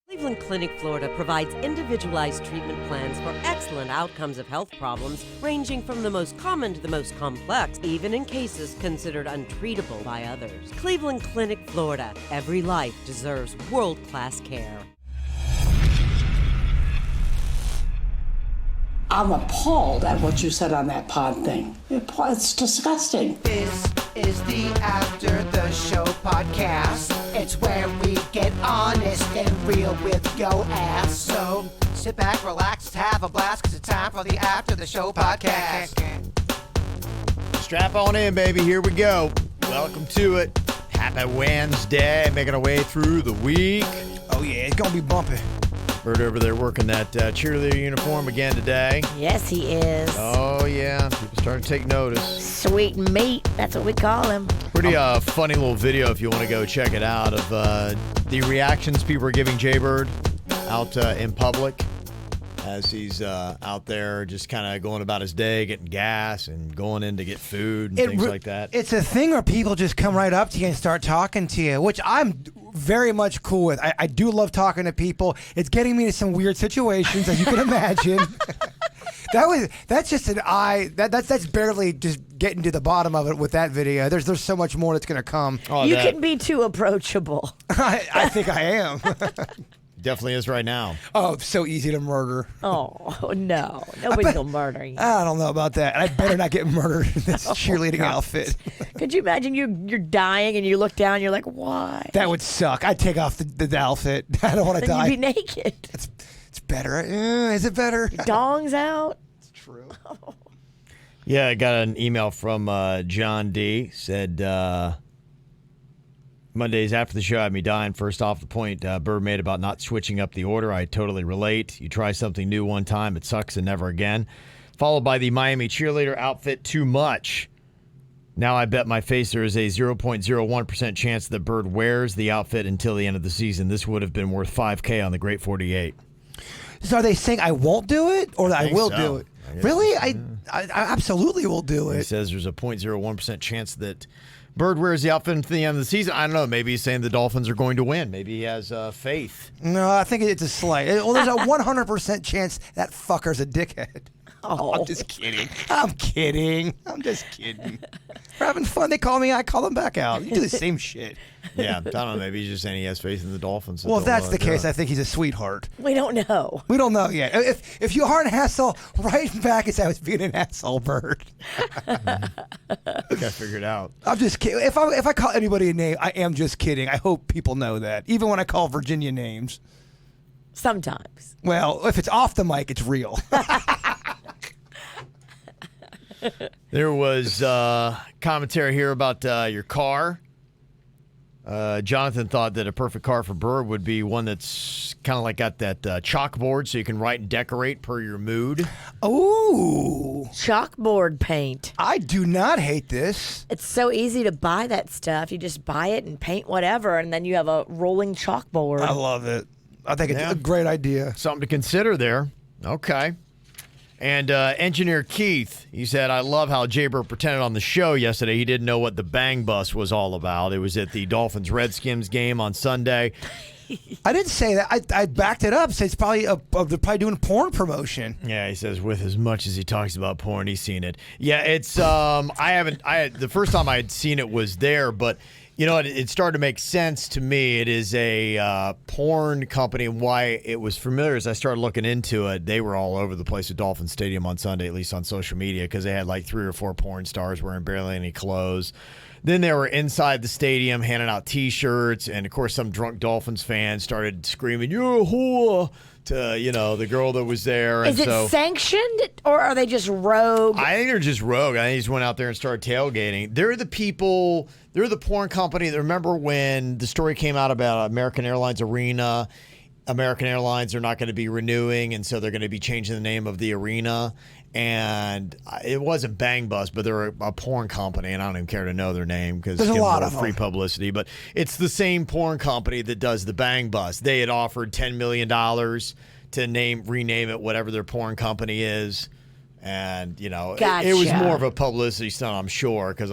Cleveland Clinic, Florida provides individualized treatment plans for excellent outcomes of health problems ranging from the most common to the most complex, even in cases considered untreatable by others. Cleveland Clinic, Florida. Every life deserves world-class care. I'm appalled at what you said on that pod thing. It's disgusting. This is the After the Show podcast. It's where we get honest and real with yo ass. So sit back, relax, have a blast, cause it's time for the After the Show podcast. Strap on in, baby. Here we go. Welcome to it. Happy Wednesday. Making our way through the week. Oh, yeah, it's going to be bumpy. Bird over there working that cheerleader uniform again today. Yes, he is. Oh, yeah. People starting to take notice. Sweet meat. That's what we call him. Pretty funny little video if you want to go check it out of the reactions people are giving Jaybird out in public as he's out there just kind of going about his day, getting gas and going in to get food and things like that. It's a thing where people just come right up to you and start talking to you, which I'm very much cool with. I do love talking to people. It's getting me to some weird situations, as you can imagine. That's just an eye. That's barely just getting to the bottom of it with that video. There's so much more that's going to come. Oh, you can be too approachable. I think I am. Definitely is right now. Oh, so easy to murder. Oh, no. Nobody's going to murder you. I don't know about that. I better not get murdered in this cheerleading outfit. Could you imagine you're dying and you look down and you're like, why? That would suck. I'd take off the outfit. I don't want to die. You'd be naked. It's better. Is it better? Your dong's out. It's true. Yeah, I got an email from John D. Said, Mondays after the show had me dying. First off, the point Bird made about not switching up the order, I totally relate. You try something new one time, it sucks and never again. Followed by the Miami cheerleader outfit too much. Now I bet my face there is a 0.01% chance that Bird wears the outfit until the end of the season. This would have been worth $5,000 on the Great 48. So are they saying I won't do it or that I will do it? Really? Yeah. I absolutely will do it. He says there's a 0.01% chance that Bird wears the outfit until the end of the season. I don't know. Maybe he's saying the Dolphins are going to win. Maybe he has faith. No, I think it's a slight. Well, there's a 100% chance that fucker's a dickhead. Oh. I'm just kidding. I'm just kidding. We're having fun. They call me, I call them back out. You do the same shit. Yeah, I don't know. Maybe he's just saying he has faith in the Dolphins. Well, if that's the case, I think he's a sweetheart. We don't know. We don't know yet. If you are an asshole, write back and say I was being an asshole, Bird. Got figured out. I'm just kidding. If I call anybody a name, I am just kidding. I hope people know that. Even when I call Virginia names. Sometimes. Well, if it's off the mic, it's real. There was commentary here about your car. Jonathan thought that a perfect car for Bird would be one that's kind of like got that chalkboard so you can write and decorate per your mood. Ooh. Chalkboard paint. I do not hate this. It's so easy to buy that stuff. You just buy it and paint whatever, and then you have a rolling chalkboard. I love it. I think it's a great idea. Something to consider there. Okay. And Engineer Keith, he said, I love how Jaybird pretended on the show yesterday he didn't know what the bang bus was all about. It was at the Dolphins-Redskins game on Sunday. I didn't say that. I backed it up. Said it's probably they're probably doing porn promotion. Yeah, he says with as much as he talks about porn, he's seen it. Yeah, it's the first time I had seen it was there, but you know, it started to make sense to me. It is a porn company, and why it was familiar as I started looking into it. They were all over the place at Dolphin Stadium on Sunday, at least on social media, because they had like 3 or 4 porn stars wearing barely any clothes. Then they were inside the stadium handing out T-shirts, and of course some drunk Dolphins fans started screaming, "You're a whore!" to, you know, the girl that was there. Is it sanctioned, or are they just rogue? I think they're just rogue. I think they just went out there and started tailgating. They're the people, they're the porn company that, remember when the story came out about American Airlines Arena? American Airlines are not going to be renewing, and so they're going to be changing the name of the arena. And it wasn't Bang Bus, but they're a porn company, and I don't even care to know their name because there's a lot of free publicity. But it's the same porn company that does the Bang Bus. They had offered $10 million to rename it whatever their porn company is, and you know, gotcha. it was more of a publicity stunt, I'm sure, because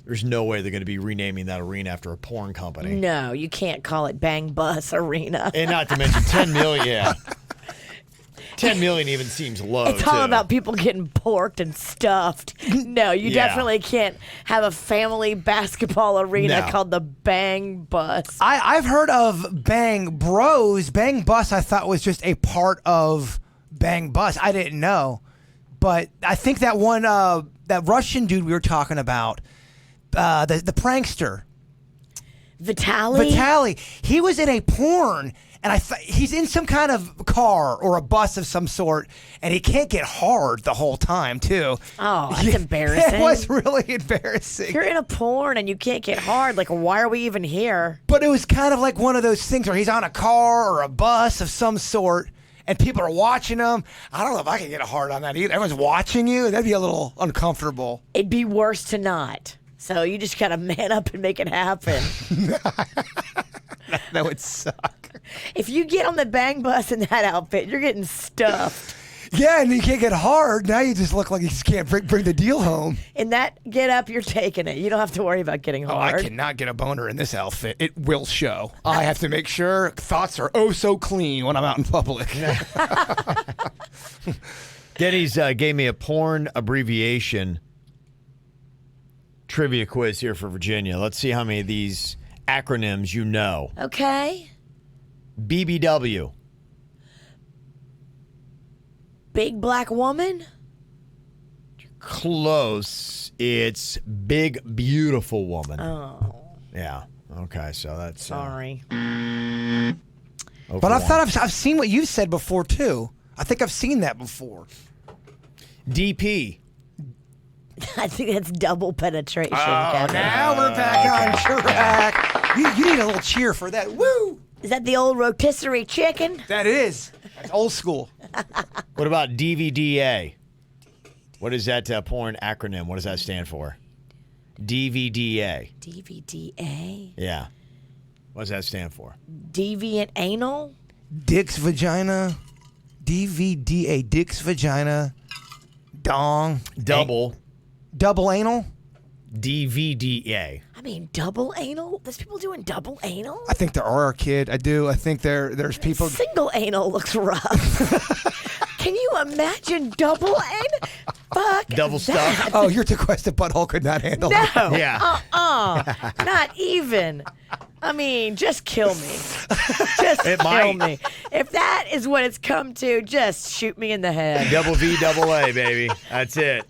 there's no way they're going to be renaming that arena after a porn company. No, you can't call it Bang Bus Arena. And not to mention 10 million. Yeah. 10 million even seems low. It's all too. about people getting porked and stuffed. No, you Yeah. definitely can't have a family basketball arena No. called the Bang Bus. I've heard of Bang Bros. Bang Bus I thought was just a part of Bang Bus. I didn't know. But I think that one, that Russian dude we were talking about, the prankster, Vitaly? he was in a porn, and he's in some kind of car or a bus of some sort, and he can't get hard the whole time, too. Oh, that's embarrassing. It was really embarrassing. You're in a porn and you can't get hard. Like, why are we even here? But it was kind of like one of those things where he's on a car or a bus of some sort, and people are watching him. I don't know if I can get a hard on that either. Everyone's watching you. That'd be a little uncomfortable. It'd be worse to not. So you just gotta man up and make it happen. That would suck. If you get on the Bang Bus in that outfit, you're getting stuffed. Yeah, and you can't get hard. Now you just look like you just can't bring the deal home. In that get up, you're taking it. You don't have to worry about getting Oh, I hard. cannot get a boner in this outfit. It will show. I have to make sure thoughts are oh so clean when I'm out in public. Denny's gave me a porn abbreviation trivia quiz here for Virginia. Let's see how many of these acronyms you know. Okay. BBW. Big black woman? Close. It's big, beautiful woman. Oh, Yeah. Okay, so that's... sorry. But I thought I've seen what you've said before, too. I think I've seen that before. DP. I think that's double penetration. Oh, Kevin. now we're back on track. You need a little cheer for that. Woo! Is that the old rotisserie chicken? That is. That's old school. What about DVDA? What is that porn acronym? What does that stand for? DVDA. DVDA? Yeah. What does that stand for? Deviant anal? Dick's vagina. DVDA. Dick's vagina. Dong. Double. Double anal. DVDA. I mean, double anal? There's people doing double anal? I think there are, kid. I do. I think there's people. Single anal looks rough. Can you imagine double anal? Fuck. Double that. stuff. Oh, your requested butthole could not handle it. No. Yeah. Not even. I mean, just kill me. Just It kill might. me. If that is what it's come to, just shoot me in the head. Double V, double A, baby. That's it.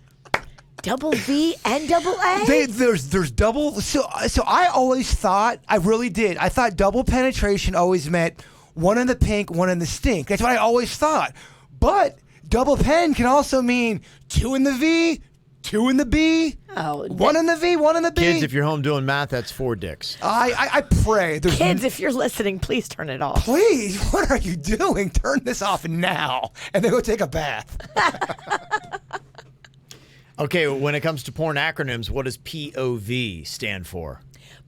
Double V and double A? There's double. So I always thought, I really did. I thought double penetration always meant one in the pink, one in the stink. That's what I always thought. But double pen can also mean two in the V, two in the B, Oh, one in the V, one in the B. Kids, if you're home doing math, that's 4 dicks. I pray. There's kids, if you're listening, please turn it off. Please, what are you doing? Turn this off now, and then go take a bath. Okay, when it comes to porn acronyms, what does POV stand for?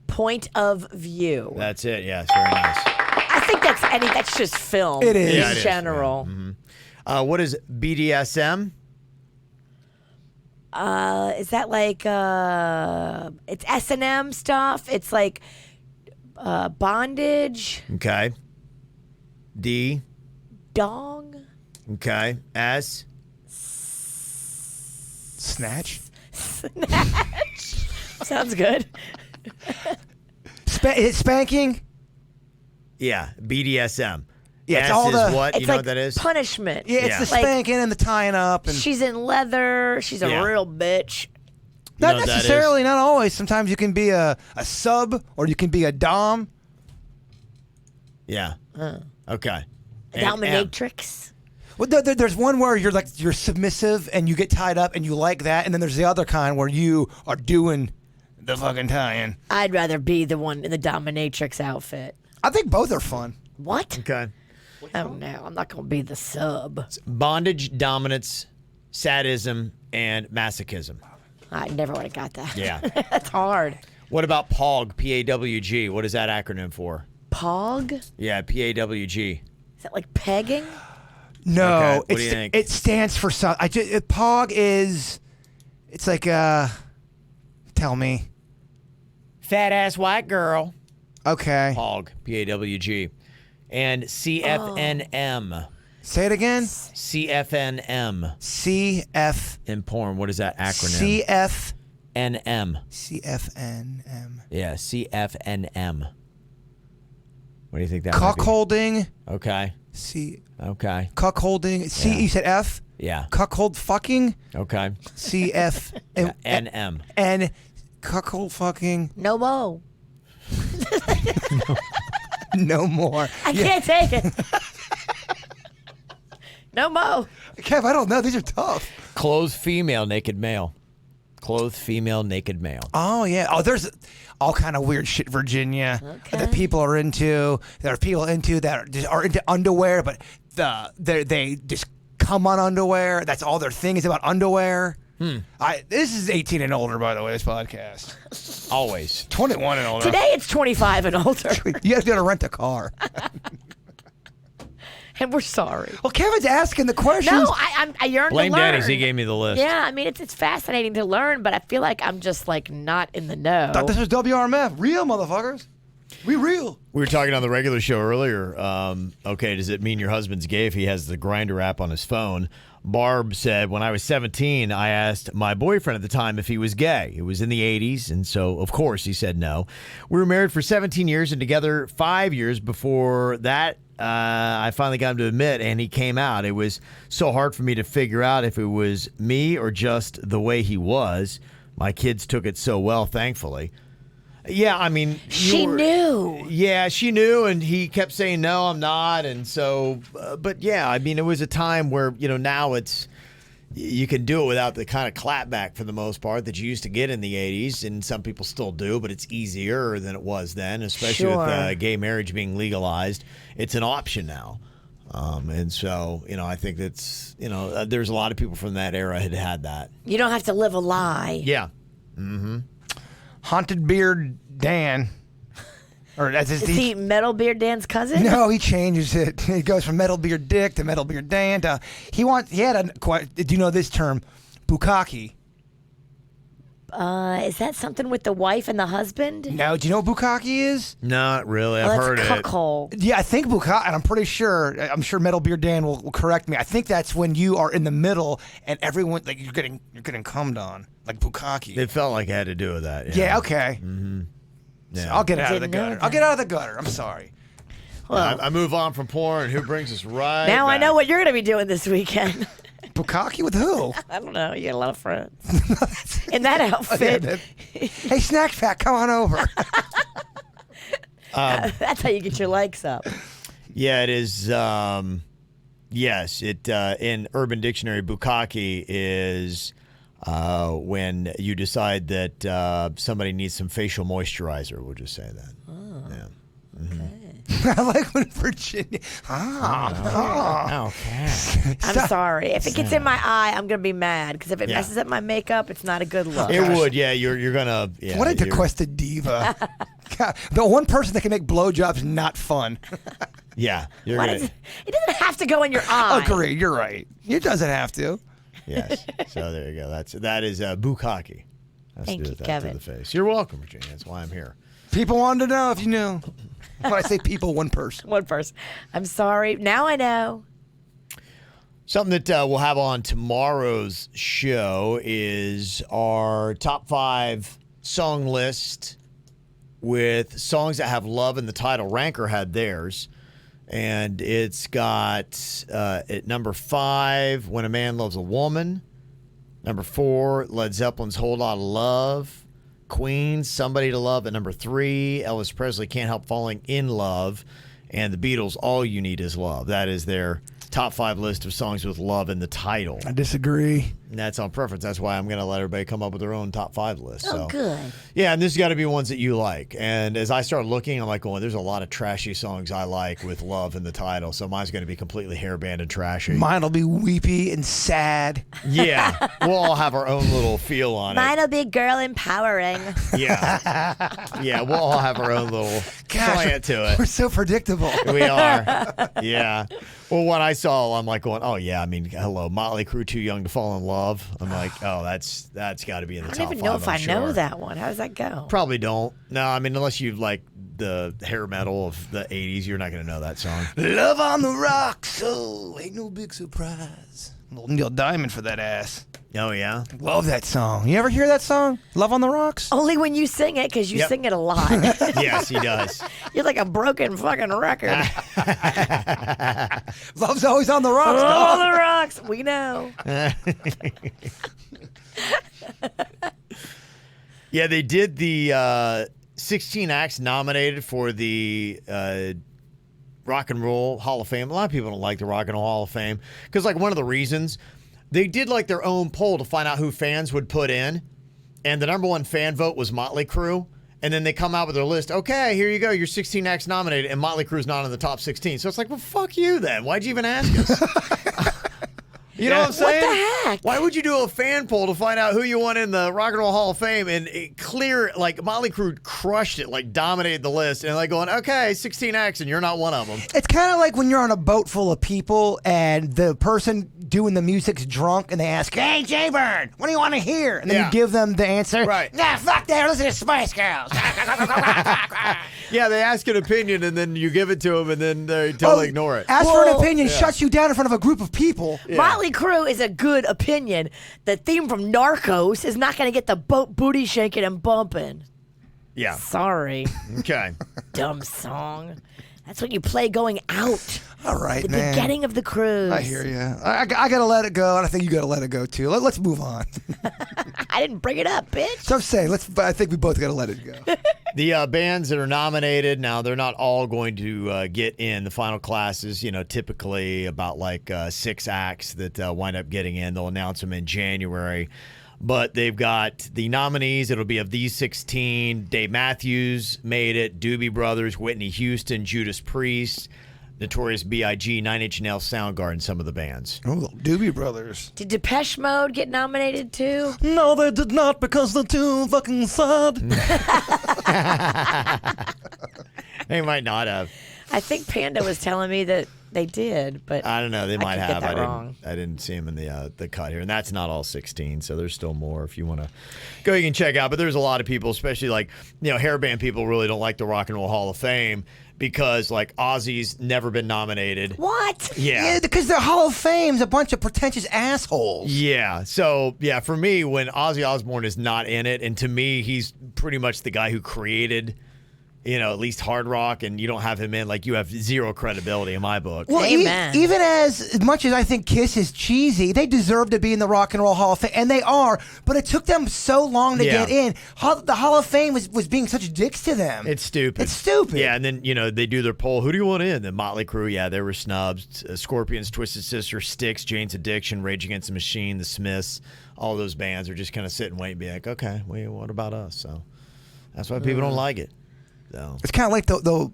Point of view. That's it. Yes, very nice. I think that's just film. It is. In Yeah, it is, general. What is BDSM? Is that like it's S&M stuff? It's like bondage, Okay. D. dong, Okay. S. Snatch. sounds good. Is it spanking? Yeah, BDSM. Yeah, it's S all is the- what? It's You know like what that is? punishment. Yeah, it's Yeah. the Like, spanking and the tying up, and she's in leather. She's a Yeah. real bitch. not know what that necessarily, not always. Sometimes you can be a sub or you can be a dom. Yeah. Okay. And Dominatrix. Well, there's one where you're submissive and you get tied up and you like that, and then there's the other kind where you are doing the fucking tying. I'd rather be the one in the dominatrix outfit. I think both are fun. What? Okay. Oh no, I'm not gonna be the sub. Bondage, dominance, sadism, and masochism. I never would have got that. Yeah. That's hard. What about PAWG? PAWG. What is that acronym for? Pog? Is Yeah, PAWG. that like pegging? No, Okay, what do you think? it stands for something. POG is, it's like tell me. fat ass white girl. Okay. Pawg, P-A-W-G. And CFNM. Say it again. CFNM. CF. In porn, what is that acronym? CF. NM. CFNM. Yeah, CFNM. What do you think that might be? Cuckolding. Okay. Okay. Cuckolding. C. Yeah. You said F. Yeah. Cuckold fucking. Okay. CF. Yeah, NM. N. Cuckold fucking. No mo. No more. I can't take it. No mo. Kev, I don't know. These are tough. Clothed female, naked male. Clothed female, naked male. Oh yeah. Oh, there's all kind of weird shit, Virginia, that people are into. There are people into that are into underwear, but they just come on underwear. That's all their thing is about underwear. This is 18 and older, by the way. This podcast. Always. 21 and older. Today it's 25 and older. You have to go to rent a car. And we're sorry. Well, Kevin's asking the questions. No, I yearn Blame to learn. Denny's. He gave me the list. Yeah, I mean it's fascinating to learn, but I feel like I'm just like not in the know. Thought this was WRMF. Real motherfuckers. We real. We were talking on the regular show earlier. Okay, does it mean your husband's gay if he has the Grindr app on his phone? Barb said, when I was 17, I asked my boyfriend at the time if he was gay. It was in the 80s, and so, of course, he said no. We were married for 17 years and together 5 years before that. I finally got him to admit, and he came out. It was so hard for me to figure out if it was me or just the way he was. My kids took it so well, thankfully. Yeah, I mean... She knew. Yeah, she knew, and he kept saying, no, I'm not, and so... but yeah, I mean, it was a time where, now it's... You can do it without the kind of clapback for the most part that you used to get in the 80s, and some people still do, but it's easier than it was then, especially with gay marriage being legalized. It's an option now. And so, I think that's, there's a lot of people from that era had that. You don't have to live a lie. Yeah. Mm-hmm. Haunted Beard Dan. Or that's his Is he Metal Beard Dan's cousin? No, he changes it. He goes from Metal Beard Dick to Metal Beard Dan to do you know this term? Bukkake. Is that something with the wife and the husband? No, do you know what bukkake is? Not really. Oh, I've that's heard it. cuckold. Yeah, I think bukkake, and I'm sure Metal Beard Dan will correct me. I think that's when you are in the middle and everyone like you're getting cummed on, like bukkake. It felt like it had to do with that. Yeah, okay. Mm-hmm. Yeah. So I'll get out of the Didn't know gutter. that. I'll get out of the gutter. I'm sorry. Well, I move on from porn. Who brings us right now I back? know what you're going to be doing this weekend. Bukkake with who? I don't know. You got a lot of friends. In that outfit. Hey, Snack Pack, come on over. That's how you get your likes up. Yeah, it is. Yes, it in Urban Dictionary, bukkake is when you decide that somebody needs some facial moisturizer. We'll just say that. Oh. Yeah. I like when Virginia. Okay. I'm sorry. If it gets in my eye, I'm going to be mad because if it messes up my makeup, it's not a good look. It would. Yeah, you're gonna. Yeah, What a dequested diva. God, the one person that can make blowjobs not fun. Yeah, you're Why gonna. does it doesn't have to go in your eye. Agree, you're right. It doesn't have to. Yes. So there you go. That is bukkake. Thank you, that Kevin. to the face. You're welcome, Virginia. That's why I'm here. People wanted to know if you knew. When I say people, one person. One person. I'm sorry. Now I know. Something that we'll have on tomorrow's show is our top 5 song list with songs that have love in the title. Ranker had theirs, and it's got at number 5, When a Man Loves a Woman. Number 4, Led Zeppelin's Whole Lotta Love. Queen, Somebody to Love at number 3. Elvis Presley, Can't Help Falling in Love. And the Beatles, All You Need Is Love. That is their top 5 list of songs with love in the title. I disagree. And that's on preference. That's why I'm going to let everybody come up with their own top 5 list. Oh, So, good. yeah, and this has got to be ones that you like. And as I start looking, I'm like, oh, there's a lot of trashy songs I like with love in the title. So mine's going to be completely hairband and trashy. Mine will be weepy and sad. Yeah, we'll all have our own little feel on it. Mine'll be girl empowering. Yeah. Yeah, we'll all have our own little slant to We're it. so predictable. We are. Yeah. Well, what I saw, I'm like going, oh yeah, I mean, hello, Motley Crue, Too Young to Fall in Love. I'm like, oh, that's got to be in the top 5. I don't even know if I know sure. that one. How does that go? Probably don't. No, I mean, unless you like the hair metal of the 80s, you're not going to know that song. Love on the rocks, oh, ain't no big surprise. Little Neil Diamond for that ass. Oh, yeah? Love that song. You ever hear that song? Love on the Rocks? Only when you sing it, because you Yep. sing it a lot. Yes, he does. You're like a broken fucking record. Love's always on the rocks. All dog. the rocks. We know. Yeah, they did the 16 acts nominated for the Rock and Roll Hall of Fame. A lot of people don't like the Rock and Roll Hall of Fame because, like, one of the reasons they did like their own poll to find out who fans would put in, and the number one fan vote was Motley Crue. And then they come out with their list. Okay, here you go. You're 16 acts nominated, and Motley Crue's not in the top 16. So it's like, well, fuck you then. Why'd you even ask us? You know what I'm saying? What the heck? Why would you do a fan poll to find out who you want in the Rock and Roll Hall of Fame? And it clear, like, Motley Crue crushed it, like, dominated the list. And like going, okay, 16 acts, and you're not one of them. It's kind of like when you're on a boat full of people and the person doing the music's drunk and they ask, hey, Jay-Bird, what do you want to hear? And then Yeah. you give them the answer. Right. Nah, fuck that. Listen to Spice Girls. Yeah, they ask an opinion, and then you give it to them, and then they totally ignore it. Ask for an opinion, shuts you down in front of a group of people. Motley Crue is a good opinion. The theme from Narcos is not going to get the boat booty shaking and bumping. Yeah. Sorry. Okay. Dumb song. That's what you play going out. All right, The man. beginning of the cruise. I hear you. I got to let it go, and I think you got to let it go, too. Let's move on. I didn't bring it up, bitch. So I'm saying, I think we both got to let it go. The bands that are nominated, now they're not all going to get in the final classes. You know, typically about like 6 acts that wind up getting in. They'll announce them in January. But they've got the nominees. It'll be of these 16. Dave Matthews made it. Doobie Brothers, Whitney Houston, Judas Priest, Notorious B.I.G., Nine Inch Nails, Soundgarden, some of the bands. Oh, Doobie Brothers. Did Depeche Mode get nominated too? No, they did not because they're too fucking sad. They might not have. I think Panda was telling me that they did, but I don't know. They might could have. get that wrong. I didn't see them in the cut here, and that's not all 16. So there's still more. If you want to go, you can check out. But there's a lot of people, especially like hairband people, really don't like the Rock and Roll Hall of Fame because like Ozzy's never been nominated. What? Yeah. Because the Hall of Fame's a bunch of pretentious assholes. Yeah. So yeah, for me, when Ozzy Osbourne is not in it, and to me, he's pretty much the guy who created, at least hard rock, and you don't have him in, like, you have zero credibility in my book. Well, Amen. Even as much as I think Kiss is cheesy, they deserve to be in the Rock and Roll Hall of Fame, and they are, but it took them so long to get in. The Hall of Fame was being such dicks to them. It's stupid. It's stupid. Yeah, and then, they do their poll. Who do you want in? The Motley Crue, yeah, they were snubs. Scorpions, Twisted Sister, Styx, Jane's Addiction, Rage Against the Machine, The Smiths, all those bands are just kind of sit and wait and be like, okay, well, what about us? So that's why people don't like it. So. It's kind of like the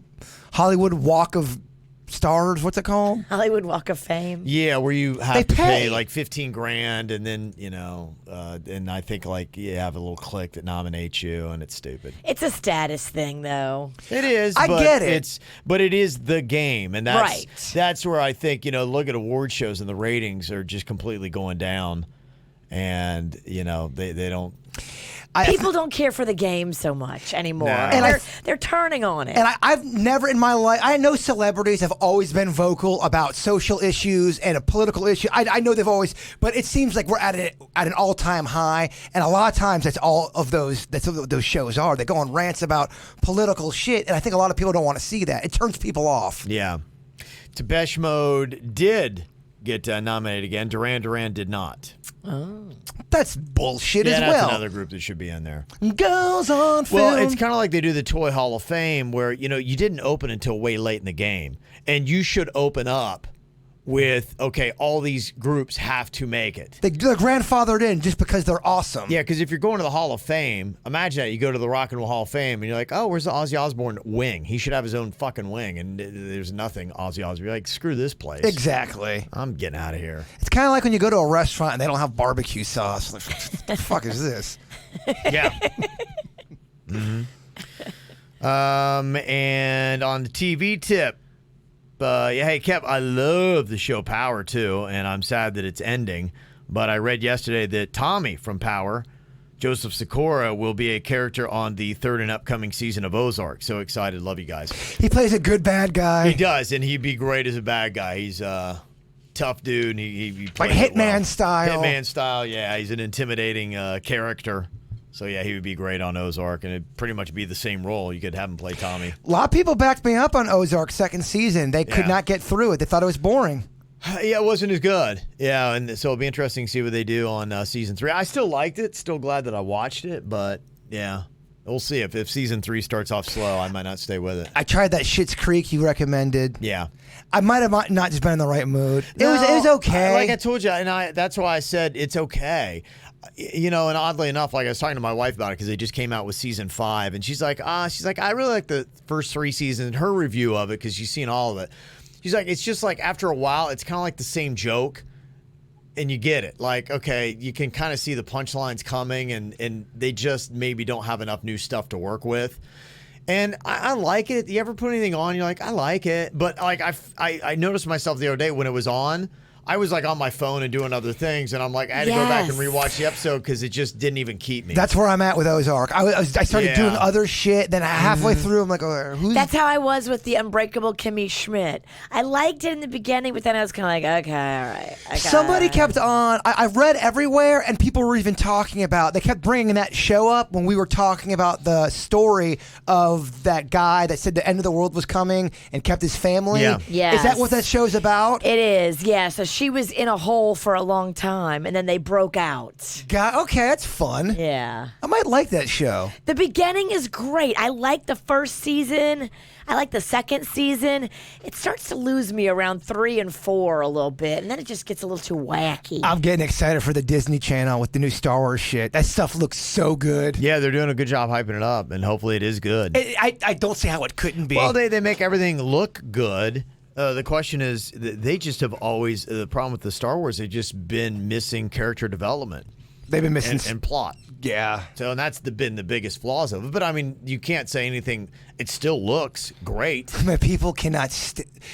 Hollywood Walk of Stars. What's it called? Hollywood Walk of Fame. Yeah, where you have They to pay pay. like $15,000, and then and I think like you have a little clique that nominates you, and it's stupid. It's a status thing, though. It is. I but get it. But it is the game, and Right. that's where I think look at award shows and the ratings are just completely going down, and they don't. People don't care for the game so much anymore. No. And And they're turning on it. And I've never in my life, I know celebrities have always been vocal about social issues and a political issue. I know they've always, but it seems like we're at an all-time high. And a lot of times that's what those shows are. They go on rants about political shit. And I think a lot of people don't want to see that. It turns people off. Yeah. Depeche Mode did get nominated again. Duran Duran did not. That's bullshit as That's well. another group that should be in there. Goes on film. Well, it's kind of like they do the Toy Hall of Fame where, you didn't open until way late in the game. And you should open up with, okay, all these groups have to make it. They're grandfathered in just because they're awesome. Yeah, because if you're going to the Hall of Fame, imagine that. You go to the Rock and Roll Hall of Fame, and you're like, oh, where's the Ozzy Osbourne wing? He should have his own fucking wing, and there's nothing Ozzy Osbourne. You're like, screw this place. Exactly. I'm getting out of here. It's kind of like when you go to a restaurant and they don't have barbecue sauce. Like, what the fuck is this? Yeah. And on the TV tip, Hey, Kev, I love the show Power, too, and I'm sad that it's ending. But I read yesterday that Tommy from Power, Joseph Sikora, will be a character on the third and upcoming season of Ozark. So excited. Love you guys. He plays a good bad guy. He does, and he'd be great as a bad guy. He's a tough dude. And he like plays it Hitman well. style. Hitman style, yeah. He's an intimidating character. So, yeah, he would be great on Ozark, and it'd pretty much be the same role. You could have him play Tommy. A lot of people backed me up on Ozark second season. They could Yeah. not get through it. They thought it was boring. Yeah, it wasn't as good. Yeah, and so it'll be interesting to see what they do on season 3. I still liked it. Still glad that I watched it, but, yeah. We'll see. If season 3 starts off slow, I might not stay with it. I tried that Schitt's Creek you recommended. Yeah. I might have not just been in the right mood. It was okay. Like I told you, and that's why I said it's okay. You know, and oddly enough, like I was talking to my wife about it because they just came out with season 5, and she's like, I really like the first 3 seasons. Her review of it, because she's seen all of it. She's like, it's just like after a while, it's kind of like the same joke, and you get it. Like, okay, you can kind of see the punchlines coming, and they just maybe don't have enough new stuff to work with. And I like it. You ever put anything on, you're like, I like it. But like I noticed myself the other day when it was on, I was like on my phone and doing other things, and I'm like, I had to go back and rewatch the episode because it just didn't even keep me. That's where I'm at with Ozark. I started doing other shit. Then halfway through, I'm like, oh, who's? That's how I was with the Unbreakable Kimmy Schmidt. I liked it in the beginning, but then I was kind of like, okay, all right. Okay. Somebody kept on. I read everywhere, and people were even talking about. They kept bringing that show up when we were talking about the story of that guy that said the end of the world was coming and kept his family. Yeah. Yes. Is that what that show's about? It is, yeah. So she was in a hole for a long time, and then they broke out. Okay, that's fun. Yeah. I might like that show. The beginning is great. I like the first season. I like the second season. It starts to lose me around 3 and 4 a little bit, and then it just gets a little too wacky. I'm getting excited for the Disney Channel with the new Star Wars shit. That stuff looks so good. Yeah, they're doing a good job hyping it up, and hopefully it is good. I don't see how it couldn't be. Well, they make everything look good. The question is, they just have always, the problem with the Star Wars, they've just been missing character development. They've been missing and plot. Yeah. So, and that's been the biggest flaws of it. But I mean, you can't say anything. It still looks great. Man, people cannot.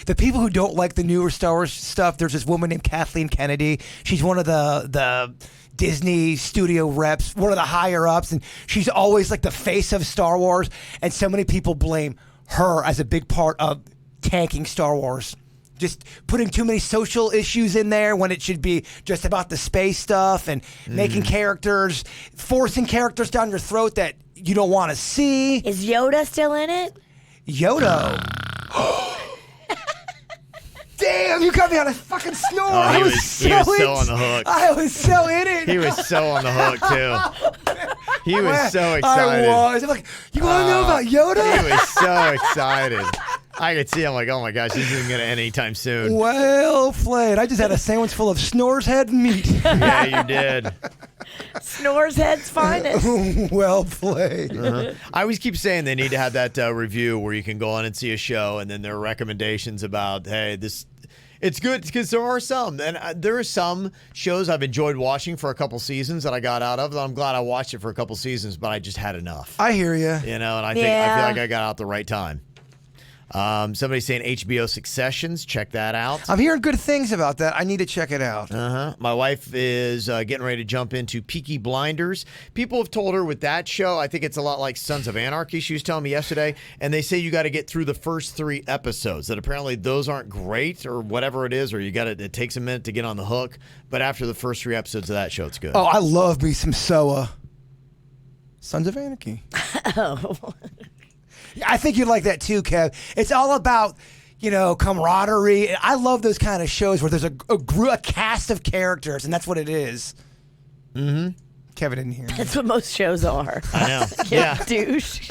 The people who don't like the newer Star Wars stuff. There's this woman named Kathleen Kennedy. She's one of the Disney studio reps, one of the higher ups, and she's always like the face of Star Wars. And so many people blame her as a big part of tanking Star Wars. Just putting too many social issues in there when it should be just about the space stuff and making characters, forcing characters down your throat that you don't want to see. Is Yoda still in it? Yoda. Damn, you got me on a fucking snore. Oh, he was so on the hook. I was so in it. He was so on the hook, too. He was so excited. I was. I'm like, you want to know about Yoda? He was so excited. I could see him like, oh my gosh, this isn't going to end anytime soon. Well played. I just had a sandwich full of Snore's head meat. Yeah, you did. Snore's head's finest. Well played. I always keep saying they need to have that review where you can go on and see a show, and then there are recommendations about, hey, this. It's good because there are some, and there are some shows I've enjoyed watching for a couple seasons that I got out of. I'm glad I watched it for a couple seasons, but I just had enough. I hear you. You know, and I feel like I got out the right time. Somebody's saying HBO Successions. Check that out. I'm hearing good things about that. I need to check it out. My wife is getting ready to jump into Peaky Blinders. People have told her with that show, I think it's a lot like Sons of Anarchy, she was telling me yesterday, and they say you got to get through the first 3 episodes, that apparently those aren't great or whatever it is, or it takes a minute to get on the hook, but after the first 3 episodes of that show, it's good. Oh, I love me some SOA. Sons of Anarchy. Oh. I think you'd like that too, Kev. It's all about, camaraderie. I love those kind of shows where there's a cast of characters, and that's what it is. Mm-hmm. Kevin didn't hear me. That's what most shows are. I know. Yeah. Douche.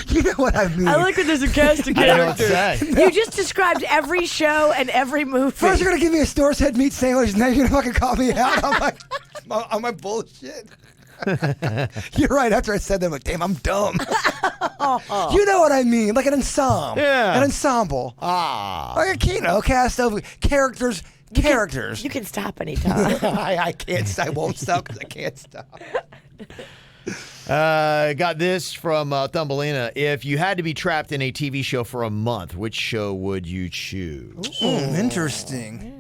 You know what I mean. I like when there's a cast of I don't know what to characters. say. You just described every show and every movie. First you're going to give me a Snore's head meat sandwich, and then you're going to fucking call me out on my bullshit. You're right. After I said that, I'm like, damn, I'm dumb. You know what I mean? Like an ensemble. Yeah. An ensemble. Like a cast of characters. You can stop anytime. I can't. I won't stop because I can't stop. Got this from Thumbelina. If you had to be trapped in a TV show for a month, which show would you choose? Interesting.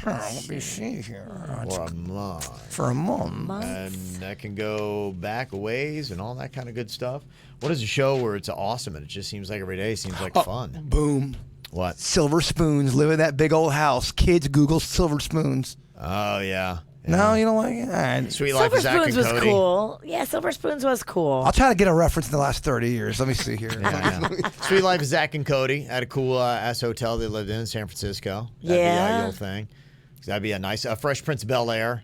Let me see here. For a month. For a month. And that can go back a ways and all that kind of good stuff. What is a show where it's awesome and it just seems like every day seems like fun? Boom. What? Silver spoons. Live in that big old house. Kids Google silver spoons. Oh, yeah. No, you don't like it? All right. Sweet Life Silver of Zach and Spoons was Cody. cool. Yeah, Silver Spoons was cool. I'll try to get a reference in the last 30 years. Let me see here. Yeah. Sweet Life of Zach and Cody had a cool ass hotel they lived in San Francisco. That'd be Yeah. your thing. That'd be a nice Fresh Prince of Bel-Air.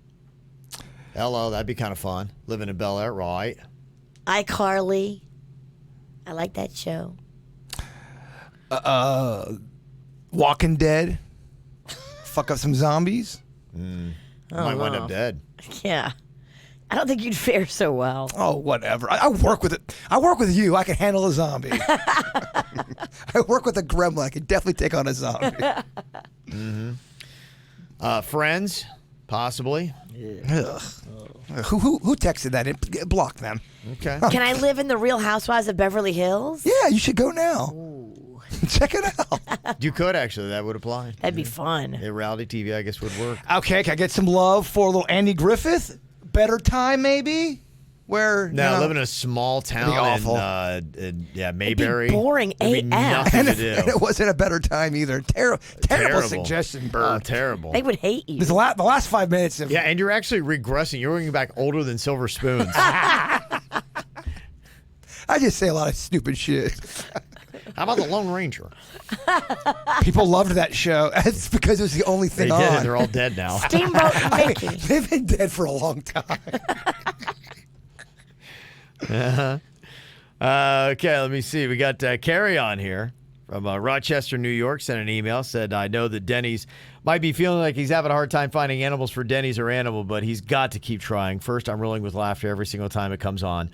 Hello, that'd be kind of fun. Living in Bel-Air, right? iCarly. I like that show. Walking Dead. Fuck up some zombies. Might wind up dead. Yeah. I don't think you'd fare so well. Oh, whatever. I work with it. I work with you. I can handle a zombie. I work with a gremlin. I can definitely take on a zombie. Friends, possibly. Ugh. Who texted that? Block them. Okay. Can I live in the Real Housewives of Beverly Hills? Yeah, you should go now. Check it out. You could actually. That would apply. That'd be fun. Yeah, reality TV, I guess, would work. Okay, can I get some love for a little Andy Griffith? Better time, maybe? Where Now, living in a small town awful. in Mayberry. boring there'd be AF. nothing and to it, do. it wasn't a better time either. Terrible suggestion, Oh, Bert. terrible. They would hate you. The last 5 minutes of Yeah, and you're actually regressing. You're going back older than Silver Spoons. I just say a lot of stupid shit. How about the Lone Ranger? People loved that show. It's because it was the only They thing did on. it. They're all dead now. Steamboat Mickey. They've been dead for a long time. Okay, let me see. We got Carrie on here from Rochester, New York. Sent an email. Said, I know that Denny's might be feeling like he's having a hard time finding animals for Denny's or Animal, but he's got to keep trying. First, I'm rolling with laughter every single time it comes on.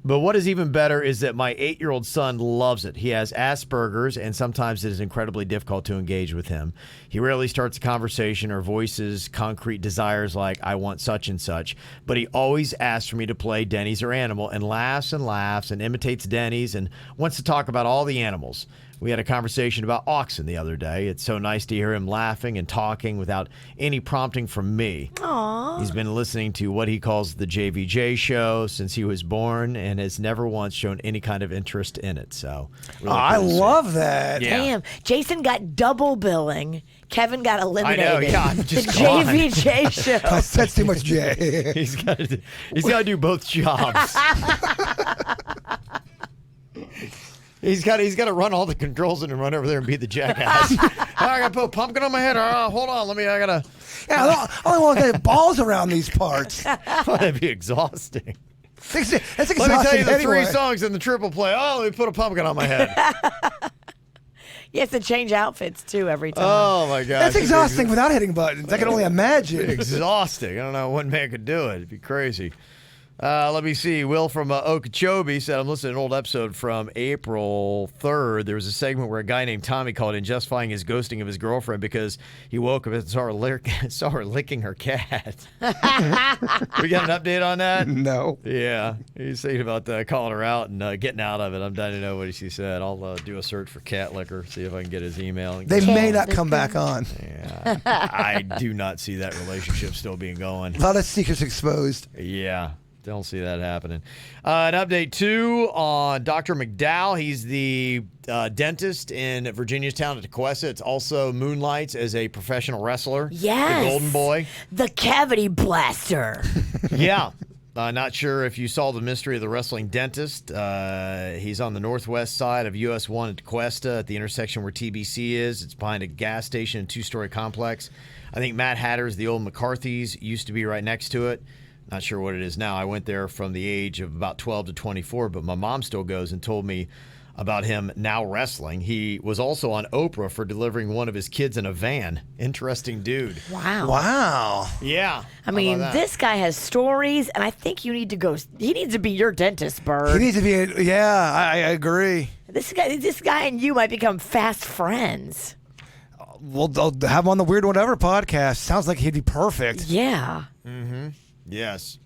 But what is even better is that my 8-year-old son loves it. He has Asperger's, and sometimes it is incredibly difficult to engage with him. He rarely starts a conversation or voices concrete desires like, I want such and such. But he always asks for me to play Denny's or Animal and laughs and imitates Denny's and wants to talk about all the animals. We had a conversation about oxen the other day. It's so nice to hear him laughing and talking without any prompting from me. Aww. He's been listening to what he calls the JVJ show since he was born and has never once shown any kind of interest in it. So really I cool to see. love that. Yeah. Damn. Jason got double billing. Kevin got eliminated. I know, yeah, I'm just the gone. JVJ show. That's too much J. He's got to do both jobs. He's got to run all the controls and run over there and be the jackass. I got to put a pumpkin on my head. Hold on, I got to. Yeah, I only want to get balls around these parts. That'd be exhausting. That's exhausting Let me tell you the anyway. 3 songs in the triple play. Oh, let me put a pumpkin on my head. You have to change outfits too every time. Oh my God, That's exhausting without hitting buttons. I can only imagine. Exhausting. I don't know what man could do it. It'd be crazy. Let me see. Will from Okeechobee said, I'm listening to an old episode from April 3rd. There was a segment where a guy named Tommy called in justifying his ghosting of his girlfriend because he woke up and saw her licking her cat. We got an update on that? No. Yeah. He's thinking about calling her out and getting out of it. I'm dying to know what she said. I'll do a search for cat licker, see if I can get his email. They may not come back on. Yeah. I do not see that relationship still being going. A lot of secrets exposed. Yeah. Don't see that happening. An update, too, on Dr. McDowell. He's the dentist in Virginia's town of Tequesta. It's also moonlights as a professional wrestler. Yes. The Golden Boy. The Cavity Blaster. Yeah. Not sure if you saw the mystery of the wrestling dentist. He's on the northwest side of US 1 at Tequesta at the intersection where TBC is. It's behind a gas station and 2-story complex. I think Matt Hatter's, the old McCarthy's, used to be right next to it. Not sure what it is now. I went there from the age of about 12 to 24, but my mom still goes and told me about him now wrestling. He was also on Oprah for delivering one of his kids in a van. Interesting dude. Wow. Wow. Yeah. I mean, this guy has stories, and I think you need to go. He needs to be your dentist, Bird. He needs to be I agree. This guy and you might become fast friends. Well, they'll have him on the Weird Whatever podcast. Sounds like he'd be perfect. Yeah. Yes.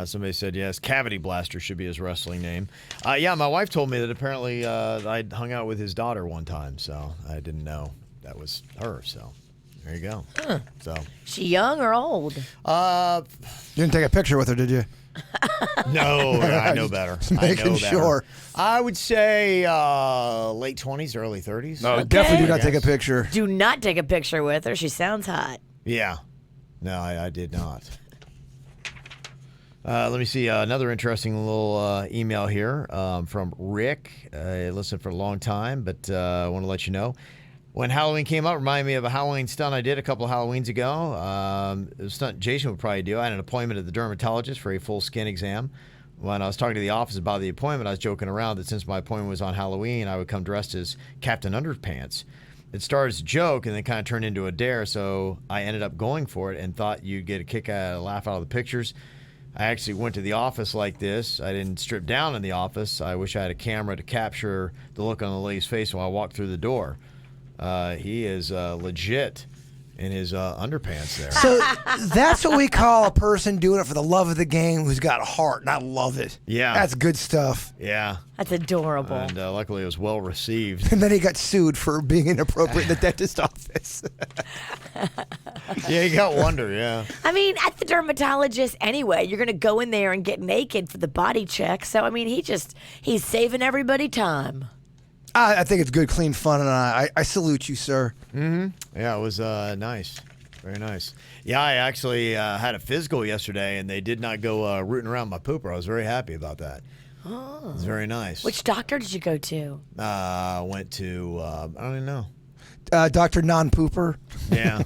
Somebody said yes. Cavity Blaster should be his wrestling name. Yeah, my wife told me that apparently I hung out with his daughter one time, so I didn't know that was her. So there you go. Huh. So she young or old? You didn't take a picture with her, did you? No, I know better. Just making I know better. sure. I would say late 20s, early 30s. No, Okay. definitely do not take a picture. Do not take a picture with her. She sounds hot. Yeah. No, I did not. Let me see another interesting little email here from Rick. Listened for a long time, but I want to let you know. When Halloween came up, reminded me of a Halloween stunt I did a couple of Halloweens ago. It was a stunt Jason would probably do. I had an appointment at the dermatologist for a full skin exam. When I was talking to the office about the appointment, I was joking around that since my appointment was on Halloween, I would come dressed as Captain Underpants. It started as a joke and then kind of turned into a dare, so I ended up going for it and thought you'd get a laugh out of the pictures. I actually went to the office like this. I didn't strip down in the office. I wish I had a camera to capture the look on the lady's face when I walked through the door. He is legit in his underpants there. So that's what we call a person doing it for the love of the game who's got a heart, and I love it. Yeah. That's good stuff. Yeah. That's adorable. And luckily it was well received. And then he got sued for being inappropriate in the dentist office. Yeah, you got wonder, yeah. I mean, at the dermatologist anyway, you're going to go in there and get naked for the body check. So, I mean, he's saving everybody time. I think it's good, clean fun, and I salute you, sir. Mm-hmm. Yeah, it was nice. Very nice. Yeah, I actually had a physical yesterday, and they did not go rooting around my pooper. I was very happy about that. Oh. It was very nice. Which doctor did you go to? Went to, I don't even know. Dr. Non-Pooper. Yeah.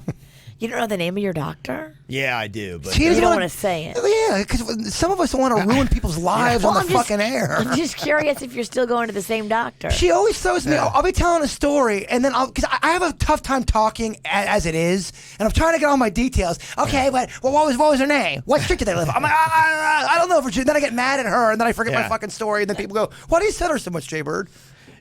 You don't know the name of your doctor? Yeah, I do. But See, You don't want to say it. Yeah, because some of us want to ruin people's lives on the fucking air. I'm just curious if you're still going to the same doctor. She always throws me. I'll be telling a story, and then because I have a tough time talking as it is, and I'm trying to get all my details. Okay, but what was her name? What street did they live on? I'm like, I don't know for sure. Then I get mad at her, and then I forget my fucking story, and then people go, "Why do you send her so much, Jay Bird?"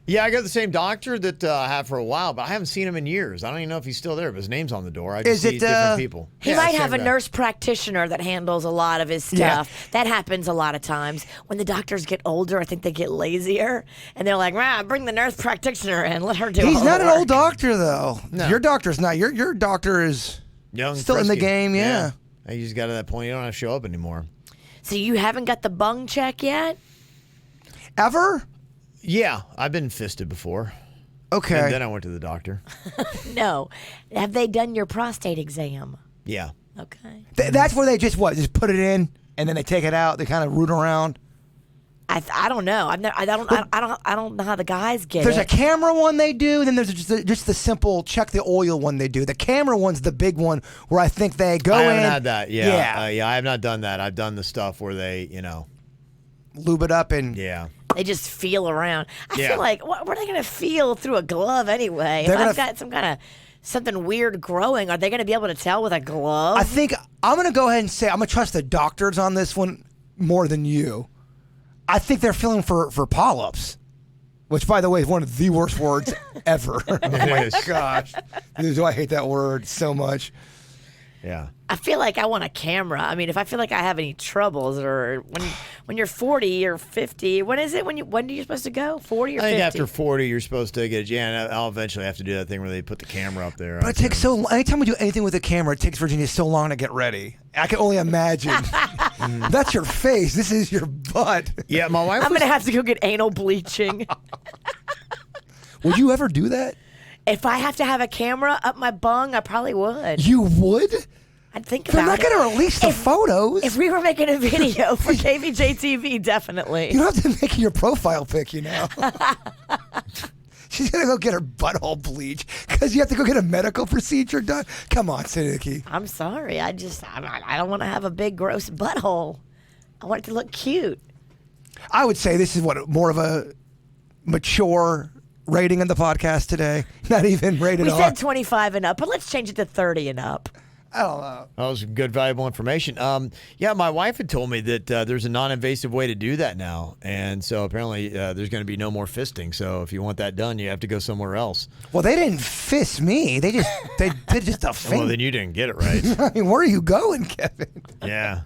Yeah, I got the same doctor that I have for a while, but I haven't seen him in years. I don't even know if he's still there, but his name's on the door. I just see different people. He might have a nurse practitioner that handles a lot of his stuff. Yeah. That happens a lot of times. When the doctors get older, I think they get lazier, and they're like, bring the nurse practitioner in. Let her do He's all the not an work." old doctor, though. No. Your doctor's not. Your doctor is Young, still in the frisky. game, yeah. You just got to that point, you don't have to show up anymore. So you haven't got the bung check yet? Ever? Yeah, I've been fisted before. Okay. And then I went to the doctor. No. Have they done your prostate exam? Yeah. Okay. That's where they just put it in and then they take it out. They kind of root around. I don't know. I don't know how the guys get There's it. a camera one they do, then there's just the simple check the oil one they do. The camera one's the big one where I think they go I in. haven't had that. Yeah. I have not done that. I've done the stuff where they, lube it up and Yeah. They just feel around. I Yeah. feel like, what are they going to feel through a glove anyway? They're If I've gonna got some kind of something weird growing, are they going to be able to tell with a glove? I think I'm going to go ahead and say I'm going to trust the doctors on this one more than you. I think they're feeling for polyps, which, by the way, is one of the worst words ever. Oh my gosh. Dude, I hate that word so much. Yeah. I feel like I want a camera. I mean, if I feel like I have any troubles, or when you're 40 or 50, when is it? When are you supposed to go? 40 or 50? I think after 40, you're supposed to get and I'll eventually have to do that thing where they put the camera up there. But it takes so long. Anytime we do anything with a camera, it takes Virginia so long to get ready. I can only imagine. That's your face. This is your butt. Yeah, my wife I'm going to have to go get anal bleaching. Would you ever do that? If I have to have a camera up my bung, I probably would. You would? I'd think They're about not it. going to release the photos. If we were making a video for KVJ TV, definitely. You don't have to make your profile pic, She's going to go get her butthole bleach because you have to go get a medical procedure done. Come on, Siddiqui. I'm sorry. I don't want to have a big, gross butthole. I want it to look cute. I would say this is more of a mature rating in the podcast today. Not even rated We R. said 25 and up, but let's change it to 30 and up. I don't know. That was good, valuable information. Yeah, my wife had told me that there's a non-invasive way to do that now, and so apparently there's going to be no more fisting. So if you want that done, you have to go somewhere else. Well, they didn't fist me. They did just a thing. Well, then you didn't get it right. I mean, where are you going, Kevin? Yeah.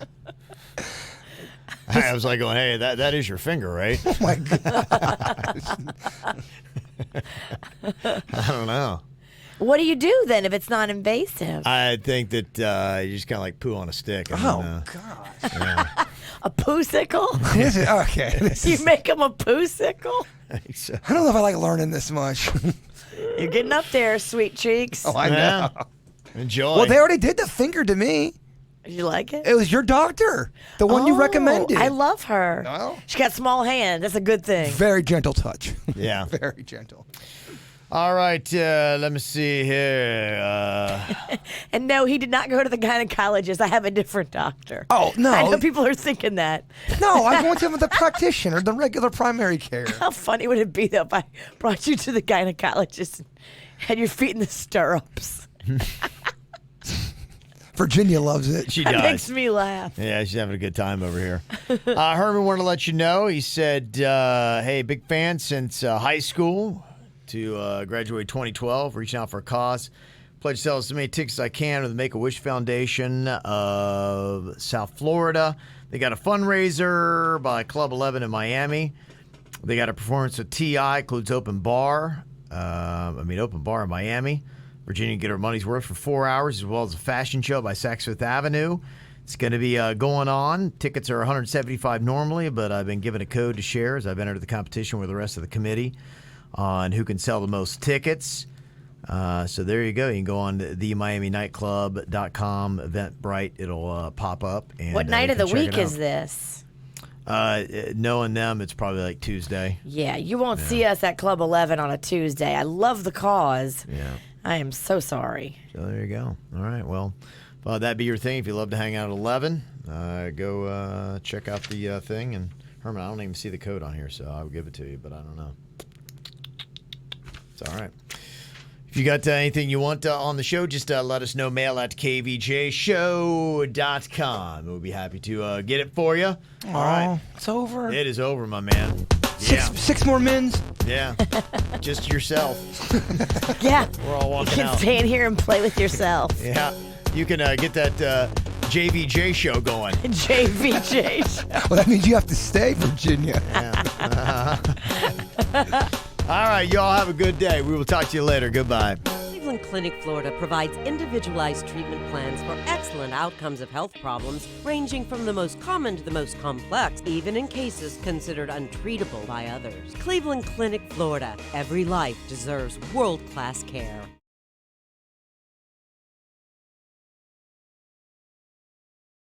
I was like, going, hey, that is your finger, right? Oh my God. I don't know. What do you do then if it's not invasive? I think that you just kind of like poo on a stick. And Oh, then, gosh. A poo-sicle? This is, okay. This You is, make them a poo-sicle? I think so. I don't know if I like learning this much. You're getting up there, sweet cheeks. Oh, I know. Yeah. Enjoy. Well, they already did the finger to me. You like it? It was your doctor, the one you recommended. I love her. Well. She got small hands. That's a good thing. Very gentle touch. Yeah. Very gentle. All right, let me see here. And no, he did not go to the gynecologist. I have a different doctor. Oh, no. I know people are thinking that. No, I'm going to the practitioner, the regular primary care. How funny would it be though if I brought you to the gynecologist and had your feet in the stirrups? Virginia loves it. She That does. makes me laugh. Yeah, she's having a good time over here. Herman wanted to let you know. He said, hey, big fan since high school to graduate 2012, reaching out for a cause. Pledge to sell as many tickets as I can with the Make-A-Wish Foundation of South Florida. They got a fundraiser by Club 11 in Miami. They got a performance with T.I., includes open bar. Open bar in Miami. Virginia can get her money's worth for 4 hours, as well as a fashion show by Saks Fifth Avenue. It's going to be going on. Tickets are $175 normally, but I've been given a code to share as I've entered the competition with the rest of the committee on who can sell the most tickets. So there you go. You can go on to themiaminightclub.com, Eventbrite. It'll pop up. And, What night you of the can check week it is out. this? Knowing them, it's probably like Tuesday. Yeah, you won't see us at Club 11 on a Tuesday. I love the cause. Yeah. I am so sorry. So there you go. All right. Well, that'd be your thing. If you love to hang out at 11, go check out the thing. And Herman, I don't even see the code on here, so I'll give it to you, but I don't know. It's all right. If you got anything you want on the show, just let us know. Mail at kvjshow.com. We'll be happy to get it for you. All right. It's over. It is over, my man. Yeah. Six more mins. Yeah. Just yourself. Yeah. We're all You walking can out. stay in here and play with yourself. Yeah. You can get that JVJ show going. JVJ. Well, that means you have to stay, Virginia. All right, y'all have a good day. We will talk to you later. Goodbye. Cleveland Clinic, Florida provides individualized treatment plans for excellent outcomes of health problems ranging from the most common to the most complex, even in cases considered untreatable by others. Cleveland Clinic, Florida. Every life deserves world-class care.